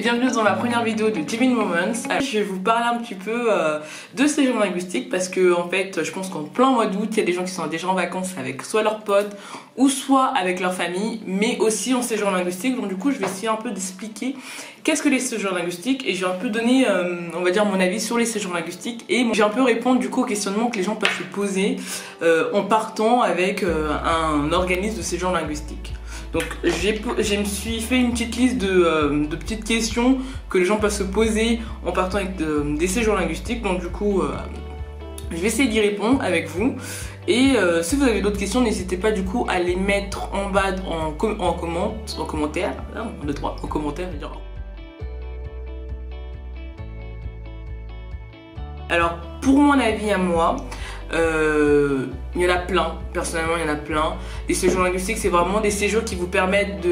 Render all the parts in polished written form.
bienvenue dans ma première vidéo de Divine Moments. Je vais vous parler un petit peu de séjour linguistique parce que en fait je pense qu'en plein mois d'août il y a des gens qui sont déjà en vacances avec soit leurs potes ou soit avec leur famille, mais aussi en séjour linguistique. Donc du coup je vais essayer un peu d'expliquer qu'est-ce que les séjours linguistiques et je vais un peu donner on va dire mon avis sur les séjours linguistiques et je vais un peu répondre du coup aux questionnements que les gens peuvent se poser en partant avec un organisme de séjour linguistique. Donc je me suis fait une petite liste de petites questions que les gens peuvent se poser en partant avec des séjours linguistiques. Donc du coup je vais essayer d'y répondre avec vous. Et si vous avez d'autres questions, n'hésitez pas du coup à les mettre en bas en commentaire. Là, on a droit en commentaire. Alors pour mon avis à moi, il y en a plein, personnellement il y en a plein. Les séjours linguistiques c'est vraiment des séjours qui vous permettent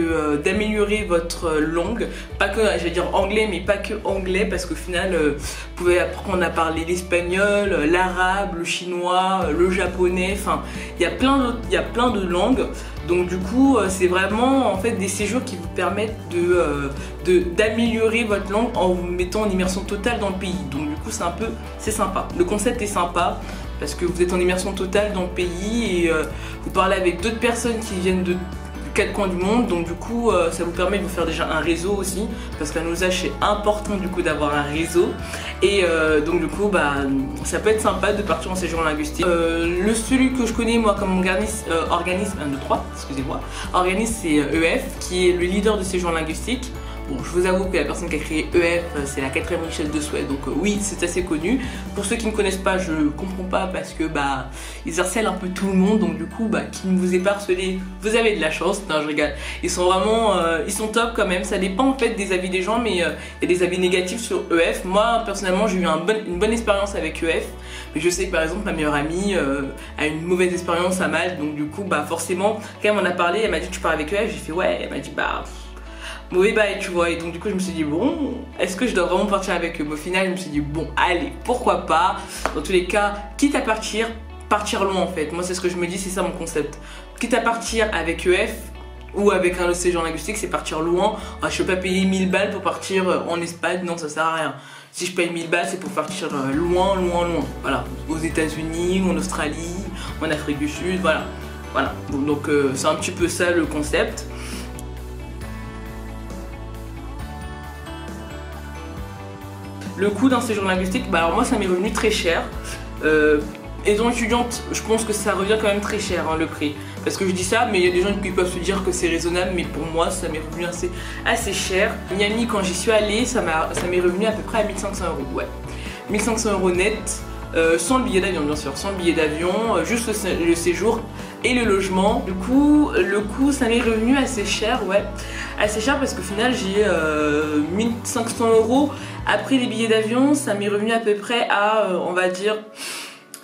d'améliorer votre langue. Pas que, je vais dire anglais, mais pas que anglais, parce qu'au final vous pouvez apprendre à parler l'espagnol, l'arabe, le chinois, le japonais, enfin il y a plein de langues. Donc du coup c'est vraiment en fait des séjours qui vous permettent d'améliorer votre langue en vous mettant en immersion totale dans le pays. Donc du coup c'est sympa, le concept est sympa parce que vous êtes en immersion totale dans le pays et vous parlez avec d'autres personnes qui viennent de quatre coins du monde. Donc du coup ça vous permet de vous faire déjà un réseau aussi, parce qu'à nos âges c'est important du coup d'avoir un réseau. Et donc du coup ça peut être sympa de partir en séjour linguistique. Celui que je connais moi comme organisme, organisme c'est EF qui est le leader de séjour linguistique. Bon, je vous avoue que la personne qui a créé EF, c'est la 4e richesse de Suède, donc oui, c'est assez connu. Pour ceux qui ne connaissent pas, je comprends pas parce que ils harcèlent un peu tout le monde, donc du coup, qui ne vous est pas harcelé, vous avez de la chance. Non, je rigole. Ils sont vraiment, ils sont top quand même. Ça dépend en fait des avis des gens, mais il y a des avis négatifs sur EF. Moi, personnellement, j'ai eu une bonne expérience avec EF, mais je sais que par exemple, ma meilleure amie a une mauvaise expérience à Malte, donc du coup, forcément, quand elle m'en a parlé, elle m'a dit tu pars avec EF, j'ai fait ouais, elle m'a dit mauvais bail, tu vois. Et donc du coup je me suis dit bon, est-ce que je dois vraiment partir avec eux? Au final je me suis dit bon allez, pourquoi pas. Dans tous les cas, quitte à partir loin en fait. Moi c'est ce que je me dis, c'est ça mon concept. Quitte à partir avec EF ou avec un autre séjour linguistique, c'est partir loin. Je peux pas payer 1000 balles pour partir en Espagne, non ça sert à rien. Si je paye 1000 balles c'est pour partir loin. Voilà, aux États-Unis, en Australie, en Afrique du Sud, voilà. Donc c'est un petit peu ça le concept. Le coût d'un séjour linguistique, alors moi ça m'est revenu très cher. Étant étudiante, je pense que ça revient quand même très cher le prix. Parce que je dis ça, mais il y a des gens qui peuvent se dire que c'est raisonnable, mais pour moi ça m'est revenu assez cher. Miami, quand j'y suis allée, ça m'est revenu à peu près à 1500 €. Ouais, 1500 € net, sans le billet d'avion bien sûr, sans le billet d'avion, juste le séjour et le logement. Du coup, le coût ça m'est revenu assez cher, ouais. Assez cher parce qu'au final j'ai 1500 €. Après les billets d'avion, ça m'est revenu à peu près à, on va dire,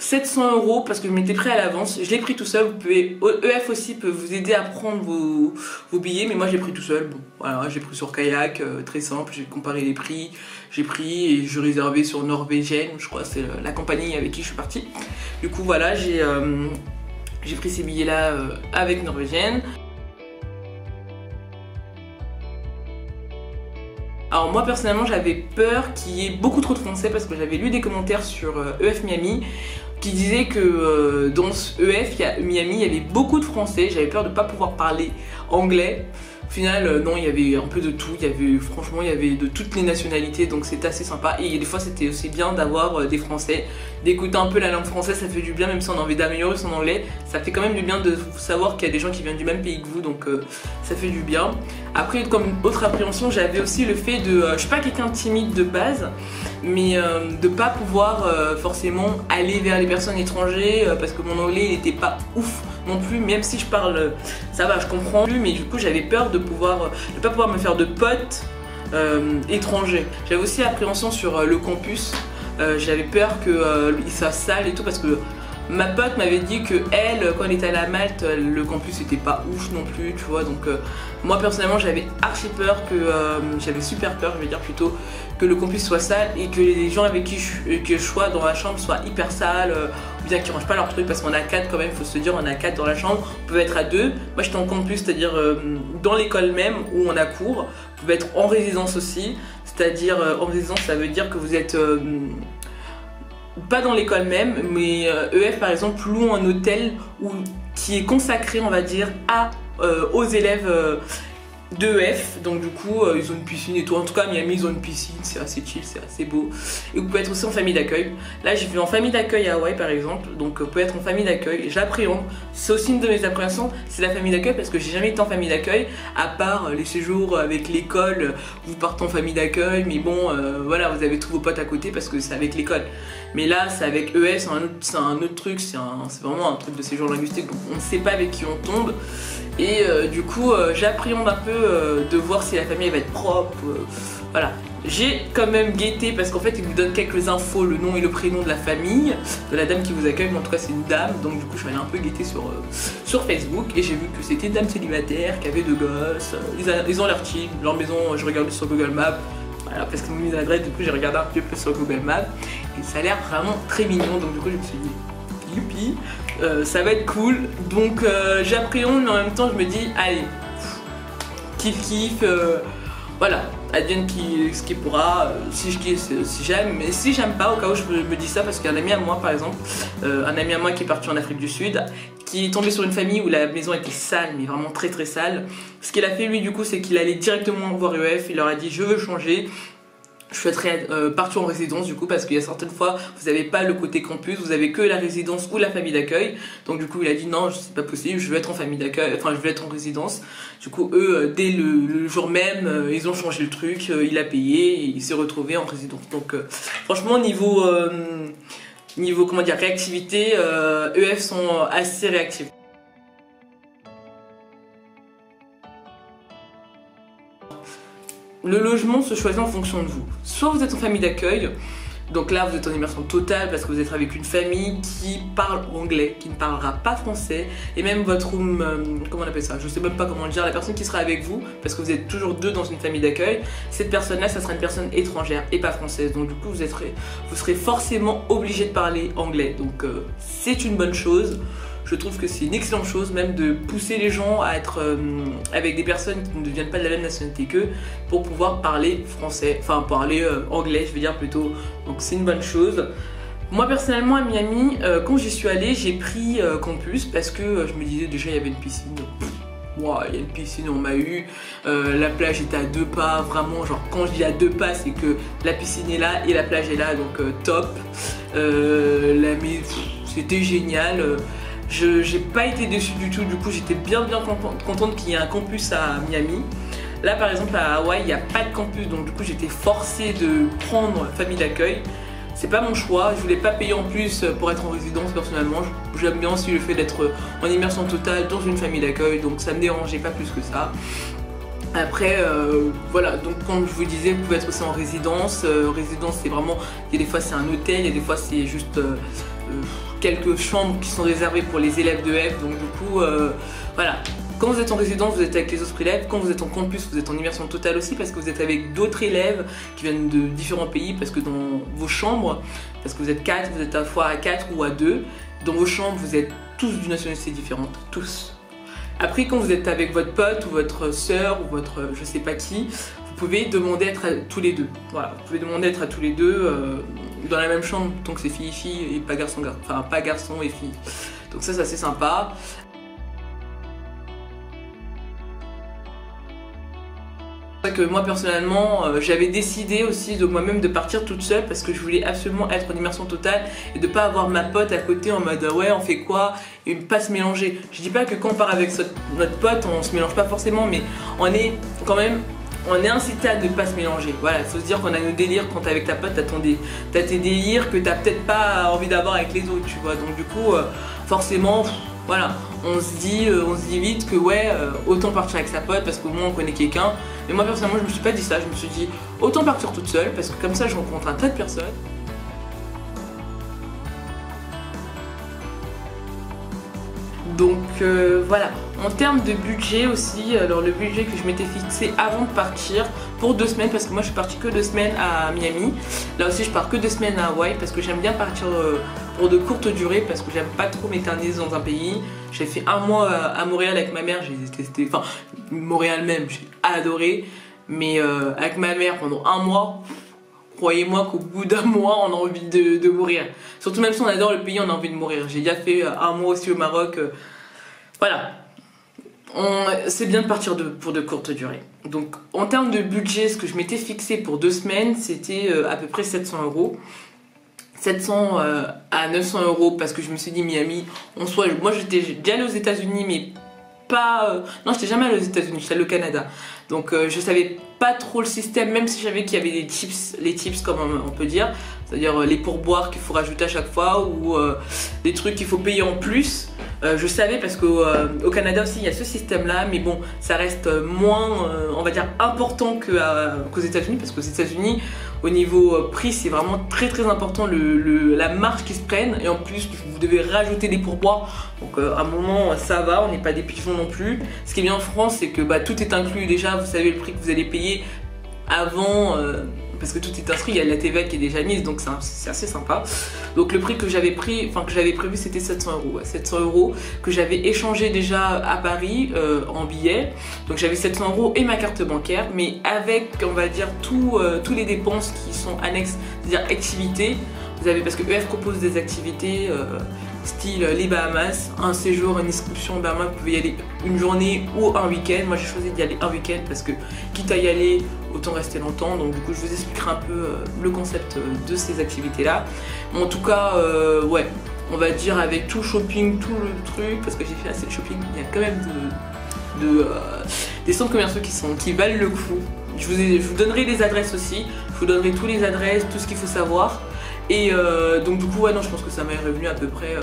700 € parce que je m'étais pris à l'avance. Je l'ai pris tout seul. EF aussi peut vous aider à prendre vos billets, mais moi j'ai pris tout seul. Bon, voilà, j'ai pris sur Kayak, très simple. J'ai comparé les prix, j'ai pris et je réservais sur Norvégienne, je crois, c'est la compagnie avec qui je suis partie. Du coup, voilà, j'ai pris ces billets-là avec Norvégienne. Alors moi personnellement j'avais peur qu'il y ait beaucoup trop de français parce que j'avais lu des commentaires sur EF Miami qui disaient que dans ce EF Miami il y avait beaucoup de français. J'avais peur de ne pas pouvoir parler anglais. Au final non, il y avait un peu de tout, franchement il y avait de toutes les nationalités, donc c'était assez sympa. Et des fois c'était aussi bien d'avoir des français, d'écouter un peu la langue française, ça fait du bien, même si on a envie d'améliorer son anglais, ça fait quand même du bien de savoir qu'il y a des gens qui viennent du même pays que vous, donc ça fait du bien. Après, comme autre appréhension, j'avais aussi le fait je suis pas quelqu'un de timide de base, mais de pas pouvoir forcément aller vers les personnes étrangères parce que mon anglais il était pas ouf non plus, même si je parle, ça va, je comprends plus, mais du coup j'avais peur de pas pouvoir me faire de potes étrangers. J'avais aussi appréhension sur le campus, j'avais peur qu'il soit sale et tout, parce que ma pote m'avait dit que elle, quand elle était allée à Malte, le campus était pas ouf non plus, tu vois. Donc moi personnellement j'avais archi peur j'avais super peur, je vais dire plutôt, que le campus soit sale et que les gens avec qui je sois dans la chambre soient hyper sales, ou bien qu'ils rangent pas leurs trucs, parce qu'on a 4 quand même, faut se dire, on a 4 dans la chambre, on peut être à 2. Moi j'étais en campus, c'est-à-dire dans l'école même où on a cours, on peut être en résidence aussi. c'est-à-dire en résidence, ça veut dire que vous êtes pas dans l'école même, mais EF par exemple loue un hôtel qui est consacré, on va dire, aux élèves de EF. Donc du coup ils ont une piscine et tout. En tout cas à Miami ils ont une piscine, c'est assez chill, c'est assez beau. Et vous pouvez être aussi en famille d'accueil. Là j'ai vu en famille d'accueil à Hawaï par exemple. Donc vous pouvez être en famille d'accueil. J'appréhende, c'est aussi une de mes appréhensions, c'est la famille d'accueil, parce que j'ai jamais été en famille d'accueil, à part les séjours avec l'école. Vous partez en famille d'accueil, mais bon voilà, vous avez tous vos potes à côté parce que c'est avec l'école. Mais là c'est avec EF, c'est un autre truc, c'est vraiment un truc de séjour linguistique, donc on ne sait pas avec qui on tombe. Et du coup j'appréhende un peu de voir si la famille va être propre, voilà. J'ai quand même guetté parce qu'en fait il vous donne quelques infos, le nom et le prénom de la famille, de la dame qui vous accueille, mais en tout cas c'est une dame, donc du coup je suis allée un peu guetter sur Facebook et j'ai vu que c'était une dame célibataire qui avait 2 gosses, ils ont l'air chill, leur maison, je regardais sur Google Maps, voilà, parce qu'ils m'ont mis l'adresse, du coup j'ai regardé un petit peu sur Google Maps et ça a l'air vraiment très mignon, donc du coup je me suis dit youpi, ça va être cool, donc j'appréhende, mais en même temps je me dis allez, kiff, voilà, advienne ce qui pourra, si je kiffe, si j'aime, mais si j'aime pas, au cas où je me dis ça, parce qu'il y a un ami à moi par exemple, un ami à moi qui est parti en Afrique du Sud, qui est tombé sur une famille où la maison était sale, mais vraiment très très sale. Ce qu'il a fait lui du coup, c'est qu'il allait directement voir EF, il leur a dit je veux changer. Je souhaiterais partir en résidence du coup, parce qu'il y a certaines fois vous n'avez pas le côté campus, vous avez que la résidence ou la famille d'accueil. Donc du coup il a dit non, c'est pas possible, je veux être en famille d'accueil, enfin je veux être en résidence. Du coup eux dès le jour même ils ont changé le truc, il a payé et il s'est retrouvé en résidence. Donc franchement niveau comment dire, réactivité, EF sont assez réactifs. Le logement se choisit en fonction de vous. Soit vous êtes en famille d'accueil, donc là vous êtes en immersion totale parce que vous êtes avec une famille qui parle anglais, qui ne parlera pas français, et même votre room, comment on appelle ça, je sais même pas comment le dire, la personne qui sera avec vous, parce que vous êtes toujours 2 dans une famille d'accueil, cette personne là ça sera une personne étrangère et pas française, donc du coup vous serez forcément obligé de parler anglais, donc c'est une bonne chose. Je trouve que c'est une excellente chose même de pousser les gens à être avec des personnes qui ne viennent pas de la même nationalité qu'eux pour pouvoir parler français, enfin parler anglais je veux dire plutôt, donc c'est une bonne chose. Moi personnellement à Miami, quand j'y suis allée, j'ai pris campus parce que je me disais déjà il y avait une piscine, wow, il y a une piscine, on m'a eu, la plage était à 2 pas, vraiment genre quand je dis à 2 pas c'est que la piscine est là et la plage est là, donc top, c'était génial. J'ai pas été déçue du tout, du coup j'étais bien contente qu'il y ait un campus à Miami. Là par exemple à Hawaï il n'y a pas de campus, donc du coup j'étais forcée de prendre famille d'accueil. C'est pas mon choix, je voulais pas payer en plus pour être en résidence personnellement. J'aime bien aussi le fait d'être en immersion totale dans une famille d'accueil, donc ça me dérangeait pas plus que ça. Après voilà, donc comme je vous disais, vous pouvez être aussi en résidence. Résidence c'est vraiment, il y a des fois c'est un hôtel, il y a des fois c'est juste quelques chambres qui sont réservées pour les élèves de F, donc du coup voilà. Quand vous êtes en résidence, vous êtes avec les autres élèves. Quand vous êtes en campus, vous êtes en immersion totale aussi parce que vous êtes avec d'autres élèves qui viennent de différents pays, parce que dans vos chambres, parce que vous êtes 4, vous êtes à la fois à 4 ou à 2, dans vos chambres, vous êtes tous d'une nationalité différente, tous. Après, quand vous êtes avec votre pote ou votre soeur ou votre je sais pas qui, vous pouvez demander à être à tous les 2. Voilà, vous pouvez demander à être à tous les 2 dans la même chambre, donc c'est fille et pas garçon, enfin pas garçon et fille. Donc ça c'est assez sympa. Que moi personnellement j'avais décidé aussi de moi-même de partir toute seule parce que je voulais absolument être en immersion totale et de pas avoir ma pote à côté en mode ouais on fait quoi et pas se mélanger. Je dis pas que quand on part avec notre pote on se mélange pas forcément, mais on est quand même, on est incité à ne pas se mélanger. Voilà, il faut se dire qu'on a nos délires. Quand t'es avec ta pote, t'as tes délires que t'as peut-être pas envie d'avoir avec les autres, tu vois. Donc du coup forcément voilà, on se dit vite que ouais, autant partir avec sa pote parce qu'au moins on connaît quelqu'un. Mais moi personnellement je me suis pas dit ça, je me suis dit autant partir toute seule parce que comme ça je rencontre un tas de personnes. Donc voilà, en termes de budget aussi, alors le budget que je m'étais fixé avant de partir pour 2 semaines, parce que moi je suis partie que 2 semaines à Miami. Là aussi je pars que 2 semaines à Hawaï parce que j'aime bien partir pour de courtes durées parce que j'aime pas trop m'éterniser dans un pays. J'ai fait 1 mois à Montréal avec ma mère, j'ai testé, enfin Montréal même, j'ai adoré. Mais avec ma mère pendant un mois, croyez-moi qu'au bout d'un mois, on a envie de mourir. Surtout même si on adore le pays, on a envie de mourir. J'ai déjà fait un mois aussi au Maroc. Voilà. C'est bien de partir pour de courtes durées. Donc en termes de budget, ce que je m'étais fixé pour 2 semaines, c'était à peu près 700 €. 700 à 900 € parce que je me suis dit Miami, moi j'étais déjà allée aux États-Unis, mais pas. Non, j'étais jamais allée aux États-Unis, j'étais allée au Canada. Donc je savais pas trop le système, même si je savais qu'il y avait les tips comme on peut dire, c'est-à-dire les pourboires qu'il faut rajouter à chaque fois ou des trucs qu'il faut payer en plus. Je savais parce qu'au Canada aussi il y a ce système-là, mais bon, ça reste moins, on va dire, important qu'aux États-Unis, parce qu'aux États-Unis, au niveau prix, c'est vraiment très très important la marge qu'ils se prennent, et en plus vous devez rajouter des pourboires. Donc à un moment ça va, on n'est pas des pigeons non plus. Ce qui est bien en France, c'est que tout est inclus déjà, vous savez le prix que vous allez payer avant. Parce que tout est inscrit, il y a la TVA qui est déjà mise, donc c'est assez sympa. Donc le prix que j'avais prévu, c'était 700 €. Ouais, 700 € que j'avais échangé déjà à Paris en billets. Donc j'avais 700 € et ma carte bancaire, mais avec, on va dire, tous les dépenses qui sont annexes, c'est-à-dire activités. Vous avez, parce que EF propose des activités style les Bahamas, un séjour, une excursion aux Bahamas, vous pouvez y aller une journée ou un week-end. Moi j'ai choisi d'y aller un week-end parce que quitte à y aller, autant rester longtemps. Donc du coup je vous expliquerai un peu le concept de ces activités là. Mais en tout cas, ouais, on va dire avec tout shopping, tout le truc, parce que j'ai fait assez de shopping, il y a quand même des centres commerciaux qui valent le coup. Je vous donnerai les adresses aussi, je vous donnerai toutes les adresses, tout ce qu'il faut savoir. Et donc du coup, ouais, non, je pense que ça m'est revenu à peu près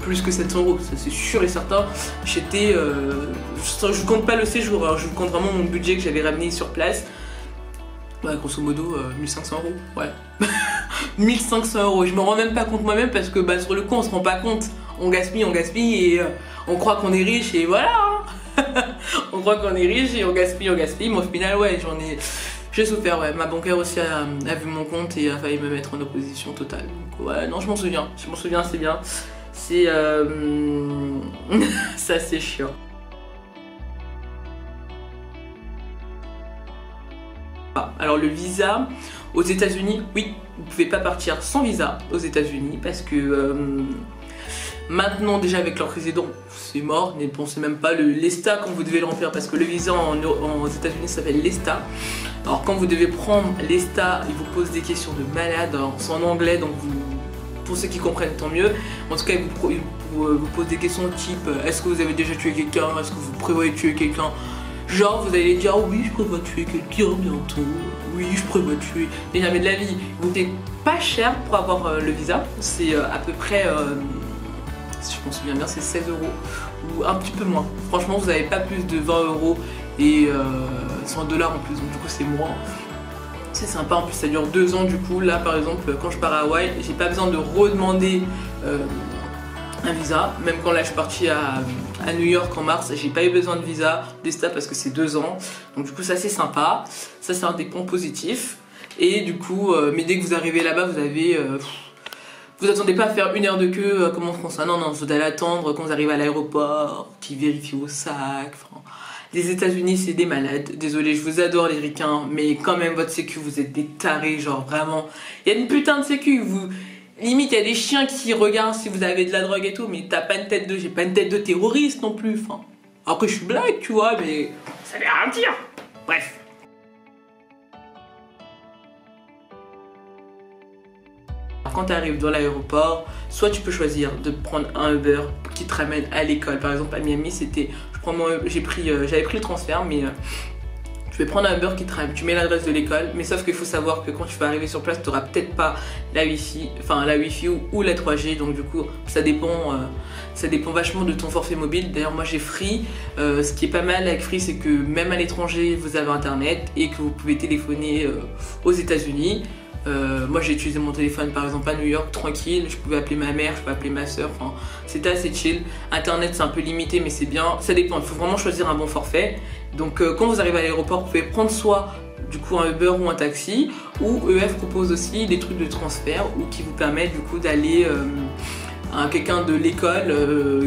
plus que 700 €, ça c'est sûr et certain. J'étais, je compte pas le séjour, hein, je compte vraiment mon budget que j'avais ramené sur place. Ouais, grosso modo, 1500 €, ouais. 1500 €, je me rends même pas compte moi-même parce que sur le coup on se rend pas compte. On gaspille et on croit qu'on est riche et voilà. On croit qu'on est riche et on gaspille, mais au final, ouais, j'ai souffert, ouais. Ma banquière aussi a vu mon compte et a failli me mettre en opposition totale. Donc ouais, non, je m'en souviens, c'est bien. C'est ça, c'est chiant. Alors le visa aux États-Unis, oui, vous pouvez pas partir sans visa aux États-Unis parce que maintenant déjà avec leur président c'est mort, ne pensez même pas l'ESTA quand vous devez le remplir, parce que le visa aux États-Unis s'appelle l'ESTA. Alors quand vous devez prendre l'ESTA, il vous pose des questions de malade, c'est en anglais donc pour ceux qui comprennent tant mieux. En tout cas il vous pose des questions type est-ce que vous avez déjà tué quelqu'un, est-ce que vous prévoyez tuer quelqu'un. Genre vous allez dire oui je prévois tuer quelqu'un bientôt, oui je prévois tuer, mais jamais de la vie. Vous payez pas cher pour avoir le visa, c'est à peu près, si je m'en souviens bien, c'est 16 € ou un petit peu moins. Franchement vous n'avez pas plus de 20 € et c'est en dollars en plus, donc du coup c'est moins. C'est sympa, en plus ça dure 2 ans du coup. Là par exemple quand je pars à Hawaï, j'ai pas besoin de redemander un visa. Même quand là je suis partie à New York en mars, j'ai pas eu besoin de visa d'ESTA parce que c'est 2 ans. Donc du coup ça c'est sympa, ça c'est un des points positifs. Et du coup, mais dès que vous arrivez là-bas, vous avez... vous attendez pas à faire 1 heure de queue comme en France, non, vous allez attendre quand vous arrivez à l'aéroport, qui vérifie vos sacs. Enfin, les États-Unis c'est des malades, désolé, je vous adore les ricains, mais quand même votre sécu, vous êtes des tarés, genre vraiment. Il y a une putain de sécu, limite il y a des chiens qui regardent si vous avez de la drogue et tout, mais t'as pas une tête j'ai pas une tête de terroriste non plus, enfin. Après je suis blague, tu vois, mais ça veut rien dire. Bref. Quand tu arrives dans l'aéroport, soit tu peux choisir de prendre un Uber qui te ramène à l'école. Par exemple à Miami, j'avais pris le transfert, mais tu vais prendre un Uber qui te ramène. Tu mets l'adresse de l'école, mais sauf qu'il faut savoir que quand tu vas arriver sur place, tu n'auras peut-être pas la Wi-Fi, ou la 3G. Donc du coup, ça dépend vachement de ton forfait mobile. D'ailleurs, moi j'ai Free. Ce qui est pas mal avec Free, c'est que même à l'étranger, vous avez internet et que vous pouvez téléphoner aux États-Unis. Moi j'ai utilisé mon téléphone par exemple à New York tranquille, je pouvais appeler ma mère, je pouvais appeler ma soeur, enfin c'était assez chill. Internet c'est un peu limité mais c'est bien, ça dépend, il faut vraiment choisir un bon forfait. Donc quand vous arrivez à l'aéroport, vous pouvez prendre soit du coup un Uber ou un taxi, ou EF propose aussi des trucs de transfert ou qui vous permettent du coup d'aller quelqu'un de l'école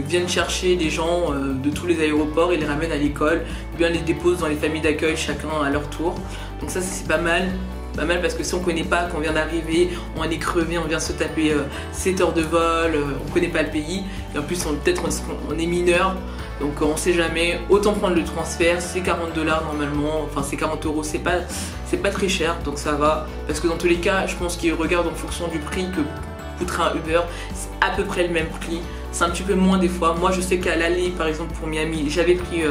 vienne chercher des gens de tous les aéroports et les ramène à l'école, ou bien les dépose dans les familles d'accueil chacun à leur tour. Donc ça c'est pas mal. Pas mal parce que si on connaît pas, qu'on vient d'arriver, on est crevé, on vient se taper 7 heures de vol, on connaît pas le pays, et en plus peut-être on est mineur, donc on sait jamais, autant prendre le transfert, c'est 40 $ normalement, enfin c'est 40 €, c'est pas très cher, donc ça va, parce que dans tous les cas, je pense qu'ils regardent en fonction du prix que coûtera un Uber, c'est à peu près le même prix, c'est un petit peu moins des fois. Moi je sais qu'à l'aller par exemple pour Miami, j'avais pris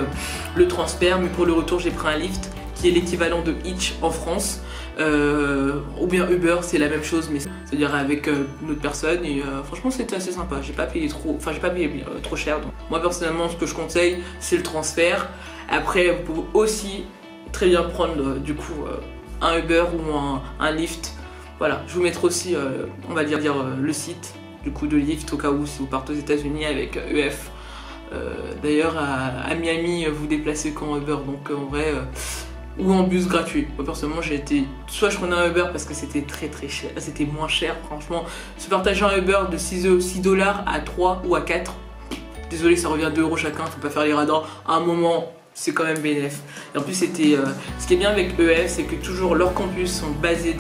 le transfert, mais pour le retour j'ai pris un Lyft, qui est l'équivalent de Hitch en France. Ou bien Uber, c'est la même chose, mais c'est-à-dire avec une autre personne, et franchement c'était assez sympa. J'ai pas payé trop cher, donc moi personnellement ce que je conseille c'est le transfert. Après vous pouvez aussi très bien prendre du coup un Uber ou un Lyft. Voilà, je vous mettrai aussi on va dire le site du coup de Lyft au cas où si vous partez aux États-Unis avec EF. D'ailleurs à Miami vous déplacez qu'en Uber, donc en vrai ou en bus gratuit. Moi personnellement j'ai été, soit je prenais un Uber parce que c'était très cher, c'était moins cher franchement. Se partager un Uber de 6 $ à 3 ou à 4, désolé ça revient 2 € chacun, faut pas faire les radins, à un moment c'est quand même bénéf. Et en plus c'était, ce qui est bien avec EF c'est que toujours leurs campus sont basés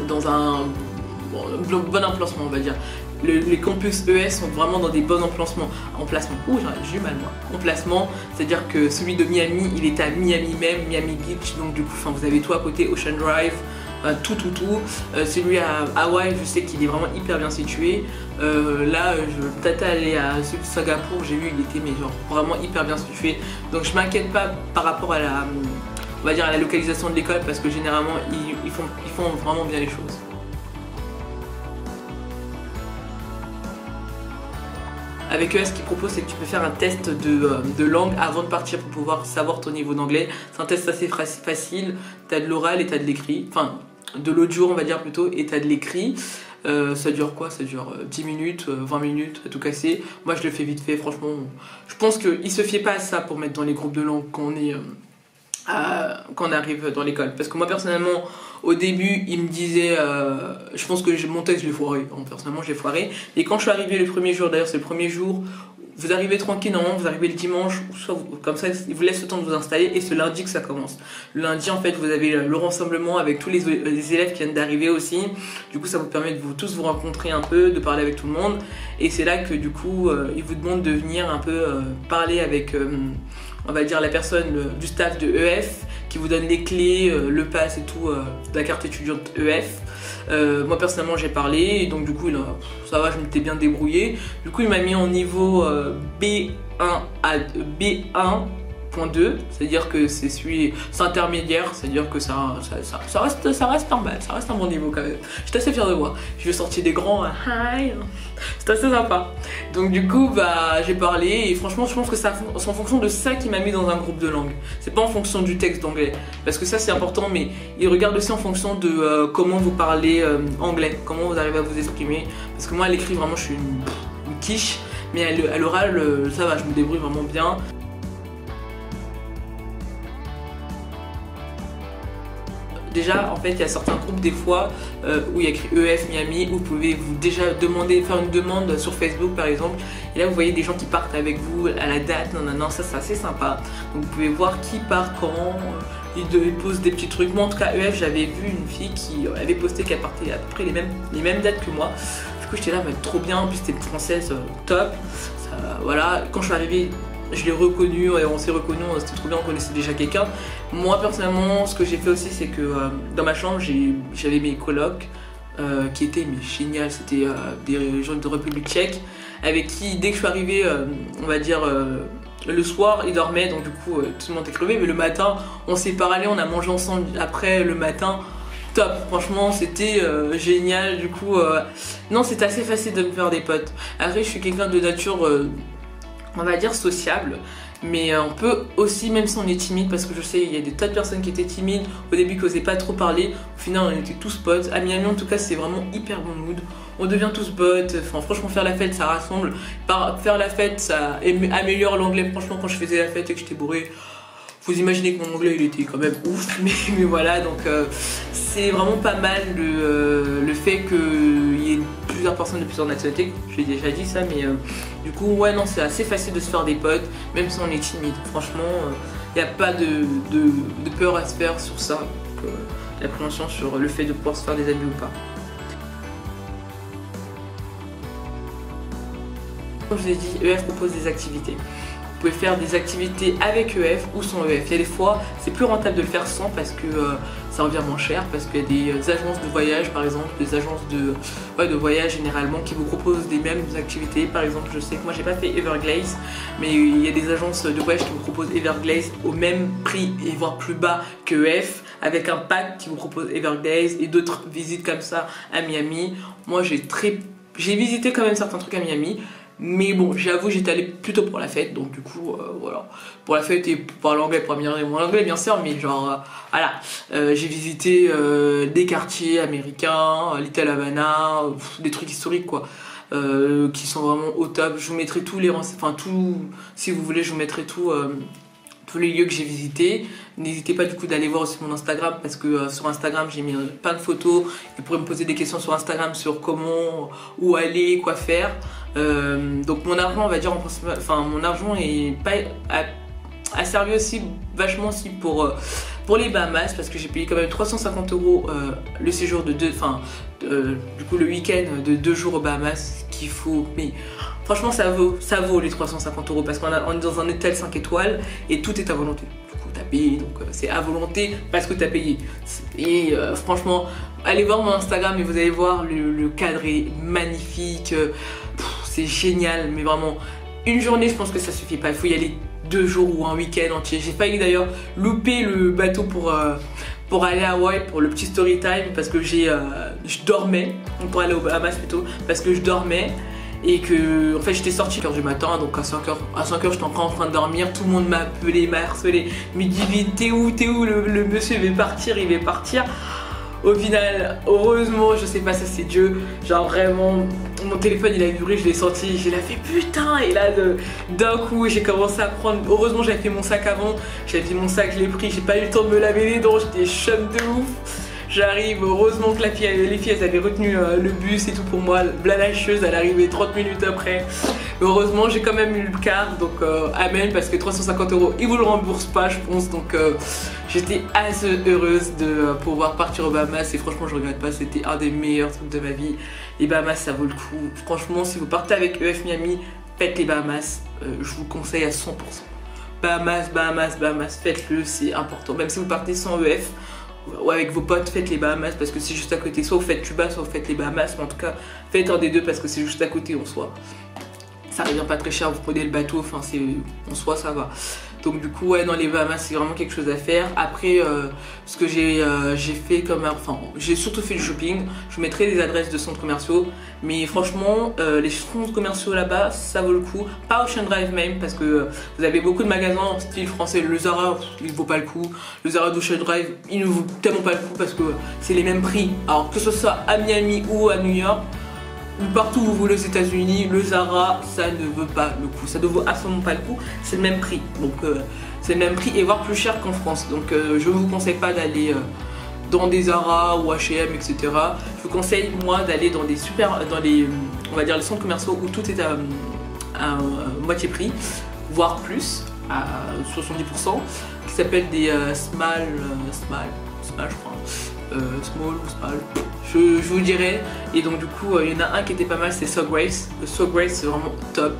dans un bon emplacement on va dire. Les campus ES sont vraiment dans des bons emplacements. Ouh, j'ai eu mal moi. Emplacement, c'est-à-dire que celui de Miami, il est à Miami même, Miami Beach, donc du coup, vous avez tout à côté, Ocean Drive, tout. Celui à Hawaï, je sais qu'il est vraiment hyper bien situé. Là, je peut-être aller à celui de Singapour, j'ai vu, il était mais genre vraiment hyper bien situé. Donc je m'inquiète pas par rapport à la, on va dire à la localisation de l'école, parce que généralement ils font vraiment bien les choses. Avec ES, ce qu'ils proposent, c'est que tu peux faire un test de langue avant de partir pour pouvoir savoir ton niveau d'anglais. C'est un test assez facile. Tu as de l'oral et tu as de l'écrit. Enfin, de l'audio, on va dire plutôt, et tu as de l'écrit. Ça dure quoi? Ça dure 10 minutes, 20 minutes, à tout casser. Moi, je le fais vite fait, franchement. Je pense qu'il se fiait pas à ça pour mettre dans les groupes de langue quand on arrive dans l'école. Parce que moi, personnellement, au début, il me disait, je pense que mon texte, je l'ai foiré. Personnellement, je l'ai foiré. Et quand je suis arrivé le premier jour, d'ailleurs, c'est le premier jour, vous arrivez tranquille, non, vous arrivez le dimanche, soit comme ça, il vous laisse le temps de vous installer, et ce lundi que ça commence. Le lundi, en fait, vous avez le rassemblement avec tous les élèves qui viennent d'arriver aussi. Du coup, ça vous permet de tous vous rencontrer un peu, de parler avec tout le monde. Et c'est là que, du coup, ils vous demandent de venir un peu parler avec, on va dire, la personne du staff de EF, qui vous donne les clés, le pass et tout de la carte étudiante EF. Moi personnellement j'ai parlé et donc du coup ça va, je m'étais bien débrouillé. Du coup il m'a mis en niveau B1 à B1.2, c'est-à-dire que c'est intermédiaire, c'est-à-dire que ça reste normal, ça reste un bon niveau quand même. J'étais assez fière de moi. Je vais sortir des grands hi, c'est assez sympa. Donc du coup j'ai parlé et franchement je pense que c'est en fonction de ça qui m'a mis dans un groupe de langue. C'est pas en fonction du texte d'anglais, parce que ça c'est important, mais il regarde aussi en fonction de comment vous parlez anglais, comment vous arrivez à vous exprimer. Parce que moi à l'écrit vraiment je suis une quiche, mais à l'oral ça va, je me débrouille vraiment bien. Déjà, en fait, il y a certains groupes des fois où il y a écrit EF Miami, où vous pouvez déjà faire une demande sur Facebook par exemple. Et là, vous voyez des gens qui partent avec vous à la date, non, ça c'est assez sympa. Donc vous pouvez voir qui part quand, ils posent des petits trucs. Moi en tout cas, EF, j'avais vu une fille qui avait posté qu'elle partait à peu près les mêmes dates que moi. Du coup, j'étais là, mais trop bien, en plus c'était une française top. Voilà, quand je suis arrivée, je l'ai reconnu et on s'est reconnu, c'était trop bien, on connaissait déjà quelqu'un. Moi personnellement, ce que j'ai fait aussi, c'est que dans ma chambre, j'avais mes colocs qui étaient géniales. C'était des gens de République tchèque avec qui, dès que je suis arrivée, on va dire le soir, ils dormaient, donc du coup tout le monde était crevé, mais le matin, on s'est parlé, on a mangé ensemble après le matin. Top, franchement c'était génial. Du coup, non, c'était assez facile de me faire des potes. Après, je suis quelqu'un de nature on va dire sociable, mais on peut aussi, même si on est timide, parce que je sais il y a des tas de personnes qui étaient timides au début, qui n'osaient pas trop parler, au final on était tous potes. À Miami en tout cas c'est vraiment hyper bon mood, on devient tous potes. Enfin, franchement faire la fête ça rassemble, faire la fête ça améliore l'anglais. Franchement quand je faisais la fête et que j'étais bourré, vous imaginez que mon anglais il était quand même ouf, mais voilà, donc c'est vraiment pas mal le fait qu'il y ait plusieurs personnes de plusieurs nationalités. J'ai déjà dit ça, mais du coup ouais, non, c'est assez facile de se faire des potes même si on est timide. Franchement n'y a pas de peur à se faire sur ça. Donc, l'appréhension sur le fait de pouvoir se faire des amis ou pas. Comme je vous ai dit, EF propose des activités. Vous pouvez faire des activités avec EF ou sans EF. Il y a des fois, c'est plus rentable de le faire sans parce que ça revient moins cher, parce qu'il y a des agences de voyage, par exemple, des agences de voyage généralement qui vous proposent des mêmes activités. Par exemple, je sais que moi j'ai pas fait Everglaze, mais il y a des agences de voyage qui vous proposent Everglaze au même prix et voire plus bas que EF, avec un pack qui vous propose Everglaze et d'autres visites comme ça à Miami. Moi j'ai visité quand même certains trucs à Miami. Mais bon, j'avoue, j'étais allée plutôt pour la fête, donc du coup, voilà. Pour la fête et pour parler anglais, pour améliorer mon anglais, bien sûr, mais genre, voilà. J'ai visité des quartiers américains, Little Havana, des trucs historiques, quoi. Qui sont vraiment au top. Je vous mettrai tous les renseignements, enfin, si vous voulez, je vous mettrai tous les lieux que j'ai visités. N'hésitez pas du coup d'aller voir aussi mon Instagram parce que sur Instagram j'ai mis plein de photos. Vous pourrez me poser des questions sur Instagram sur comment, où aller, quoi faire. Donc mon argent, on va dire, mon argent a servi aussi vachement aussi pour les Bahamas parce que j'ai payé quand même 350 € le séjour de du coup le week-end de 2 jours aux Bahamas qu'il faut, mais franchement ça vaut les 350 € parce qu'on est dans un hôtel 5 étoiles et tout est à volonté. Du coup t'as payé, donc c'est à volonté parce que t'as payé. Et franchement, allez voir mon Instagram et vous allez voir le cadre est magnifique, c'est génial, mais vraiment une journée je pense que ça suffit pas, il faut y aller 2 jours ou un week-end entier. J'ai failli d'ailleurs louper le bateau pour aller à Hawaï pour le petit story time parce que je dormais, pour aller aux Bahamas plutôt, parce que je dormais et que en fait j'étais sortie à 4h du matin, donc à 5h j'étais encore en train de dormir, tout le monde m'a appelé, m'a harcelé, me dit t'es où, le monsieur il va partir. Au final, heureusement, je sais pas, ça c'est Dieu, genre vraiment, mon téléphone il a vibré, je l'ai senti, j'ai fait putain, et là d'un coup j'ai commencé à prendre, heureusement j'avais fait mon sac avant, j'avais fait mon sac, je l'ai pris, j'ai pas eu le temps de me laver les dents, j'étais chum de ouf. J'arrive, heureusement que les filles elles avaient retenu le bus et tout pour moi, la lâcheuse elle arrivait 30 minutes après. Heureusement j'ai quand même eu le quart, donc amen, parce que 350 € ils vous le remboursent pas je pense, donc j'étais assez heureuse de pouvoir partir aux Bahamas et franchement je regrette pas, c'était un des meilleurs trucs de ma vie. Les Bahamas ça vaut le coup, franchement si vous partez avec EF Miami, faites les Bahamas, je vous le conseille à 100%. Bahamas, faites-le, c'est important, même si vous partez sans EF, ou avec vos potes, faites les Bahamas parce que c'est juste à côté. Soit vous faites Cuba, soit vous faites les Bahamas, mais en tout cas, faites un des deux parce que c'est juste à côté en soi. Ça revient pas très cher, vous prenez le bateau, enfin, en soi, ça va. Donc, du coup, ouais, dans les Bahamas, c'est vraiment quelque chose à faire. Après, ce que j'ai fait j'ai surtout fait du shopping. Je vous mettrai des adresses de centres commerciaux, mais franchement, les centres commerciaux là-bas, ça vaut le coup. Pas Ocean Drive même, parce que vous avez beaucoup de magasins en style français. Le Zara, il ne vaut pas le coup. Le Zara d'Ocean Drive, il ne vaut tellement pas le coup parce que c'est les mêmes prix. Alors que ce soit à Miami ou à New York, ou partout où vous voulez aux États-Unis, le Zara, ça ne vaut pas le coup. Ça ne vaut absolument pas le coup. C'est le même prix. Donc, c'est le même prix et voire plus cher qu'en France. Donc, je ne vous conseille pas d'aller dans des Zara ou H&M, etc. Je vous conseille, moi, d'aller dans on va dire, les centres commerciaux où tout est à moitié prix, voire plus, à 70%, qui s'appellent des small, je crois. Small, je vous dirai. Et donc du coup il y en a un qui était pas mal, c'est Soggrace. Le Soggrace c'est vraiment top.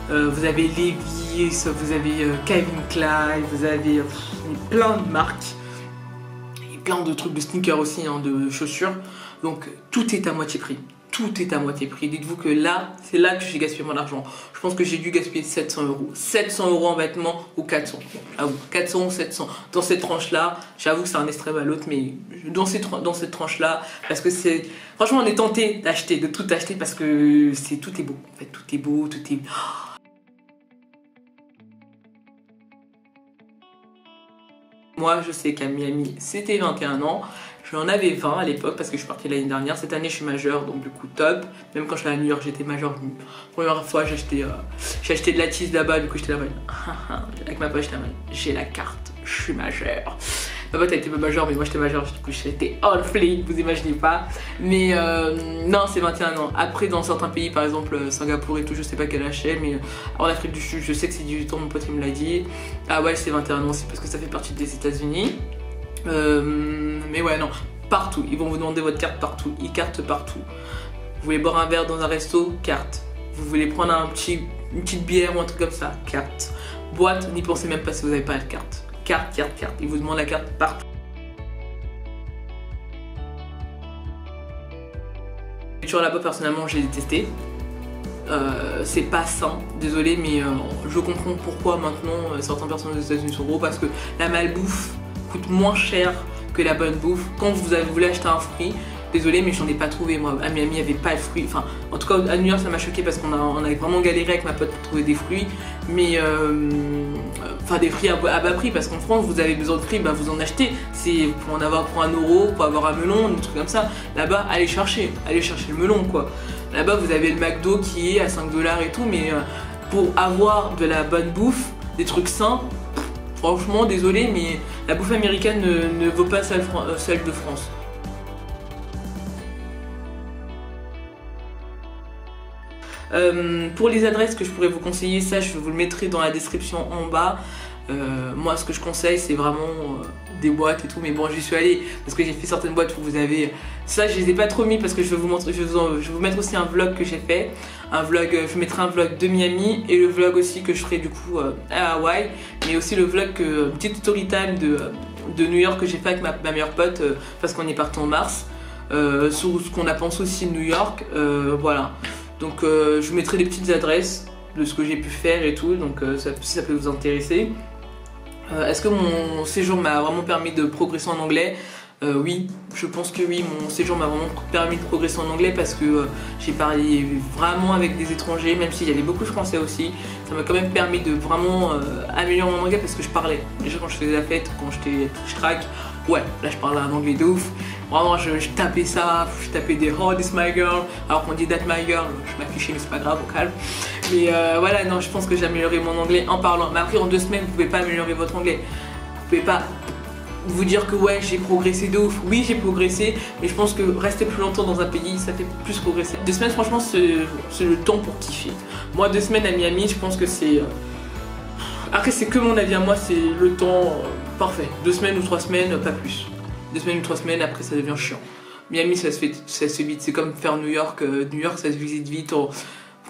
Vous avez Levi's, vous avez Calvin Klein, vous avez plein de marques et plein de trucs de sneakers aussi, hein, de chaussures. Donc tout est à moitié prix. Tout est à moitié prix. Dites-vous que là, c'est là que j'ai gaspillé mon argent. Je pense que j'ai dû gaspiller 700 €. 700 € en vêtements ou 400. J'avoue, 400 ou 700. Dans cette tranche-là, j'avoue que c'est un extrême à l'autre, mais dans cette tranche-là, parce que c'est... Franchement, on est tenté d'acheter, de tout acheter, parce que tout est beau. En fait, tout est beau, tout est... Moi, je sais qu'à Miami, c'était 21 ans. J'en avais 20 à l'époque parce que je suis partie l'année dernière. Cette année, je suis majeure, donc du coup, top. Même quand je suis allée à New York, j'étais majeure. Première fois, j'ai acheté de la tease là-bas. Du coup, j'étais là-bas. Avec ma poche, j'ai la carte. Je suis majeure. Là-bas t'as été majeur, mais moi j'étais majeur, du coup j'étais on fleek, vous imaginez pas. Mais non, c'est 21 ans. Après, dans certains pays, par exemple Singapour et tout, je sais pas quel âge c'est, mais en Afrique du Sud, je sais que c'est 18 ans, mon pote il me l'a dit. Ah ouais, c'est 21 ans, c'est parce que ça fait partie des États-Unis. Mais ouais, non, partout, ils vont vous demander votre carte partout, ils cartent partout. Vous voulez boire un verre dans un resto, carte. Vous voulez prendre une petite bière ou un truc comme ça, carte. Boîte, n'y pensez même pas si vous n'avez pas la carte. Carte. Ils vous demandent la carte partout. Toujours là-bas, personnellement, j'ai détesté. C'est pas sain, désolé, mais je comprends pourquoi maintenant certaines personnes aux États-Unis sont gros, parce que la malbouffe coûte moins cher que la bonne bouffe. Quand vous voulez acheter un fruit, désolé, mais j'en ai pas trouvé moi. À Miami, il n'y avait pas de fruits. Enfin, en tout cas, à New York, ça m'a choqué parce qu'on avait vraiment galéré avec ma pote pour trouver des fruits. Mais, enfin, des fruits à bas prix, parce qu'en France, vous avez besoin de fruits, bah, vous en achetez. C'est pour en avoir pour 1 euro, pour avoir un melon, des trucs comme ça. Là-bas, allez chercher le melon, quoi. Là-bas, vous avez le McDo qui est à 5 $ et tout, mais pour avoir de la bonne bouffe, des trucs sains, franchement, désolé, mais la bouffe américaine ne vaut pas celle de France. Pour les adresses que je pourrais vous conseiller, ça je vous le mettrai dans la description en bas. Moi ce que je conseille c'est vraiment des boîtes et tout, mais bon j'y suis allée parce que j'ai fait certaines boîtes où vous avez ça, je les ai pas trop mis parce que je vais vous montrer, je vais vous mettre aussi un vlog que j'ai fait, un vlog, je mettrai un vlog de Miami et le vlog aussi que je ferai du coup à Hawaï, mais aussi le vlog petit story time de New York que j'ai fait avec ma meilleure pote parce qu'on est parti en mars, sur ce qu'on a pensé aussi de New York, voilà. Donc je vous mettrai des petites adresses de ce que j'ai pu faire et tout, donc ça peut vous intéresser. Est-ce que mon séjour m'a vraiment permis de progresser en anglais? Oui, je pense que oui, mon séjour m'a vraiment permis de progresser en anglais parce que j'ai parlé vraiment avec des étrangers, même s'il y avait beaucoup de français aussi. Ça m'a quand même permis de vraiment améliorer mon anglais parce que je parlais. Déjà quand je faisais la fête, quand j'étais track, ouais, là je parlais un anglais de ouf. Vraiment, je tapais ça, je tapais des oh, this my girl, alors qu'on dit that my girl, je m'affichais, mais c'est pas grave, au calme. Mais voilà, non, je pense que j'ai amélioré mon anglais en parlant. Mais après, en 2 semaines, vous pouvez pas améliorer votre anglais. Vous pouvez pas vous dire que ouais, j'ai progressé de ouf. Oui, j'ai progressé, mais je pense que rester plus longtemps dans un pays, ça fait plus progresser. 2 semaines, franchement, c'est le temps pour kiffer. Moi, 2 semaines à Miami, je pense que c'est... Après, c'est que mon avis à moi, c'est le temps parfait. 2 semaines ou 3 semaines, pas plus. 2 semaines ou 3 semaines, après ça devient chiant. Miami ça se fait vite, c'est comme faire New York. New York ça se visite vite. Pour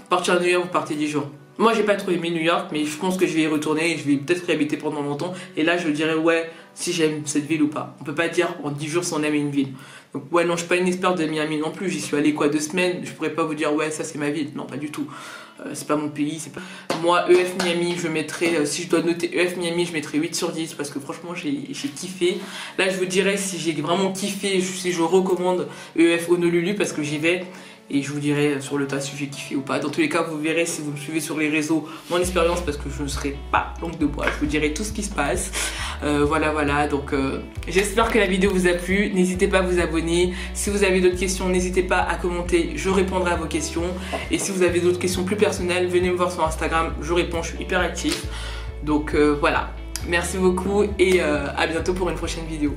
partir à New York, vous partez 10 jours. Moi j'ai pas trop aimé New York, mais je pense que je vais y retourner et je vais peut-être y habiter pendant longtemps. Et là je dirais ouais, si j'aime cette ville ou pas. On peut pas dire en 10 jours si on aime une ville. Donc ouais, non, je suis pas une experte de Miami non plus. J'y suis allée quoi 2 semaines, je pourrais pas vous dire ouais, ça c'est ma ville. Non, pas du tout. C'est pas mon pays, c'est pas... Moi, EF Miami, je mettrais, si je dois noter EF Miami, je mettrais 8 sur 10 parce que franchement, j'ai kiffé. Là, je vous dirais si j'ai vraiment kiffé, si je recommande EF Honolulu parce que j'y vais. Et je vous dirai sur le tas si j'ai kiffé ou pas. Dans tous les cas, vous verrez si vous me suivez sur les réseaux mon expérience parce que je ne serai pas langue de bois. Je vous dirai tout ce qui se passe. Voilà. Donc j'espère que la vidéo vous a plu. N'hésitez pas à vous abonner. Si vous avez d'autres questions, n'hésitez pas à commenter. Je répondrai à vos questions. Et si vous avez d'autres questions plus personnelles, venez me voir sur Instagram. Je réponds, je suis hyper actif. Donc voilà. Merci beaucoup et à bientôt pour une prochaine vidéo.